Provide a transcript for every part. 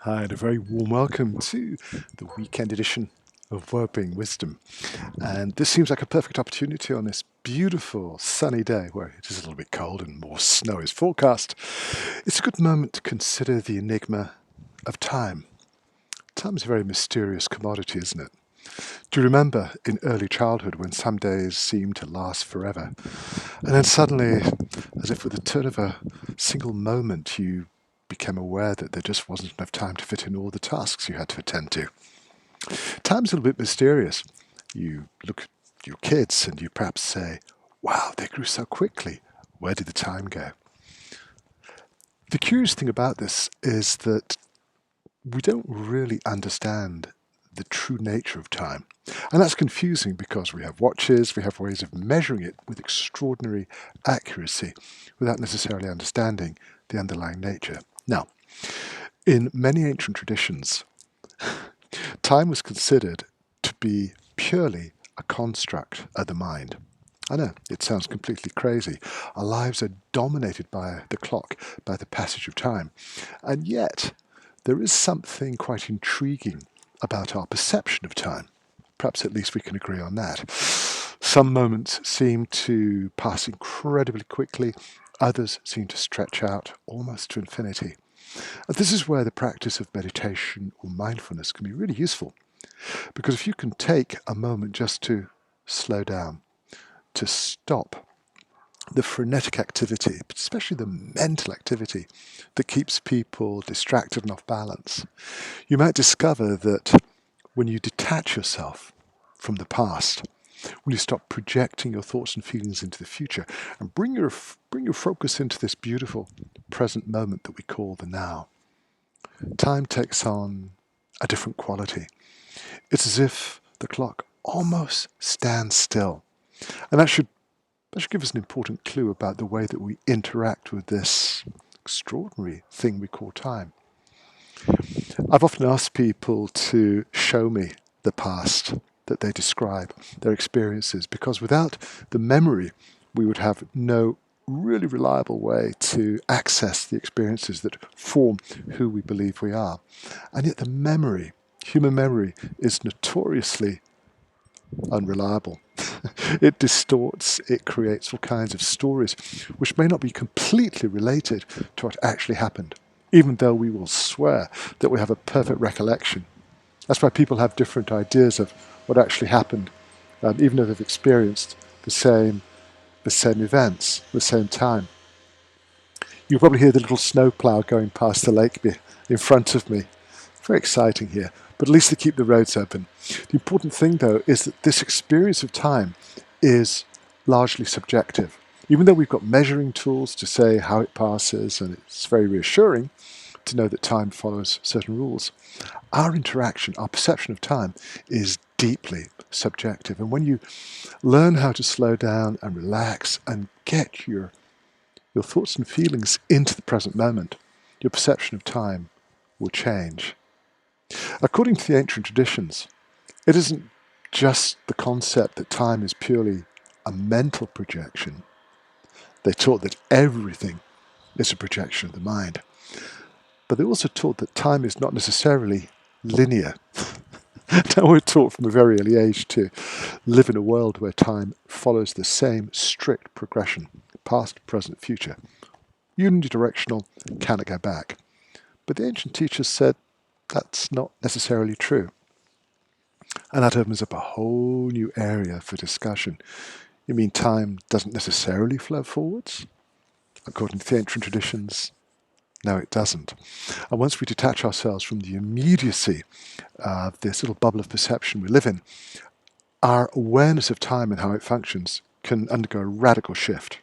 Hi, and a very warm welcome to the weekend edition of Wellbeing Wisdom. And this seems like a perfect opportunity on this beautiful sunny day where it is a little bit cold and more snow is forecast. It's a good moment to consider the enigma of time. Time is a very mysterious commodity, isn't it? Do you remember in early childhood when some days seemed to last forever? And then suddenly, as if with the turn of a single moment, you became aware that there just wasn't enough time to fit in all the tasks you had to attend to. Time's a little bit mysterious. You look at your kids and you perhaps say, wow, they grew so quickly. Where did the time go? The curious thing about this is that we don't really understand the true nature of time. And that's confusing because we have watches, we have ways of measuring it with extraordinary accuracy without necessarily understanding the underlying nature. Now, in many ancient traditions, time was considered to be purely a construct of the mind. I know, it sounds completely crazy. Our lives are dominated by the clock, by the passage of time. And yet, there is something quite intriguing about our perception of time. Perhaps at least we can agree on that. Some moments seem to pass incredibly quickly, others seem to stretch out almost to infinity. And this is where the practice of meditation or mindfulness can be really useful. Because if you can take a moment just to slow down, to stop the frenetic activity, but especially the mental activity that keeps people distracted and off balance, you might discover that when you detach yourself from the past, when you stop projecting your thoughts and feelings into the future and bring your focus into this beautiful present moment that we call the now, time takes on a different quality. It's as if the clock almost stands still. And that should give us an important clue about the way that we interact with this extraordinary thing we call time. I've often asked people to show me the past that they describe, their experiences, because without the memory, we would have no really reliable way to access the experiences that form who we believe we are. And yet the memory, human memory, is notoriously unreliable. It distorts, it creates all kinds of stories which may not be completely related to what actually happened, even though we will swear that we have a perfect recollection. That's why people have different ideas of what actually happened, even though they've experienced the same events, the same time. You'll probably hear the little snowplow going past the lake in front of me. Very exciting here, but at least they keep the roads open. The important thing, though, is that this experience of time is largely subjective. Even though we've got measuring tools to say how it passes, and it's very reassuring to know that time follows certain rules, our interaction, our perception of time is deeply subjective. And when you learn how to slow down and relax and get your thoughts and feelings into the present moment, your perception of time will change. According to the ancient traditions, it isn't just the concept that time is purely a mental projection. They taught that everything is a projection of the mind. But they also taught that time is not necessarily linear. Now we're taught from a very early age to live in a world where time follows the same strict progression, past, present, future. Unidirectional, cannot go back. But the ancient teachers said that's not necessarily true. And that opens up a whole new area for discussion. You mean time doesn't necessarily flow forwards? According to the ancient traditions, no, it doesn't. And once we detach ourselves from the immediacy of this little bubble of perception we live in, our awareness of time and how it functions can undergo a radical shift.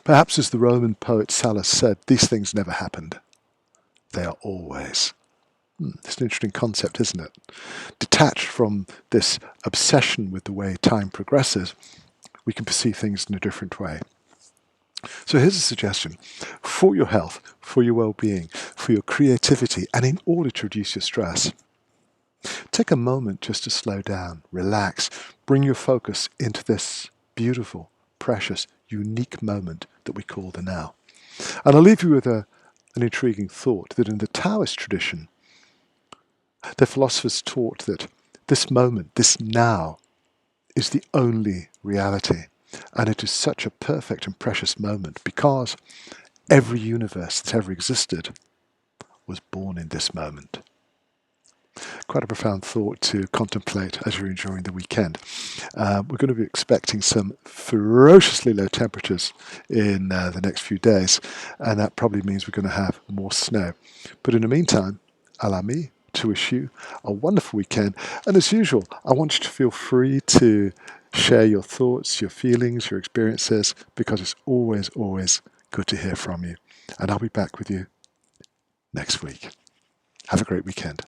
Perhaps as the Roman poet Sallust said, these things never happened. They are always. It's an interesting concept, isn't it? Detached from this obsession with the way time progresses, we can perceive things in a different way. So here's a suggestion. For your health, for your well-being, for your creativity, and in order to reduce your stress, take a moment just to slow down, relax, bring your focus into this beautiful, precious, unique moment that we call the now. And I'll leave you with a an intriguing thought that in the Taoist tradition, the philosophers taught that this moment, this now, is the only reality. And it is such a perfect and precious moment because every universe that ever existed was born in this moment. Quite a profound thought to contemplate as you're enjoying the weekend. We're going to be expecting some ferociously low temperatures in the next few days, and that probably means we're going to have more snow. But in the meantime, allow me to wish you a wonderful weekend. And as usual, I want you to feel free to share your thoughts, your feelings, your experiences, because it's always, always good to hear from you. And I'll be back with you next week. Have a great weekend.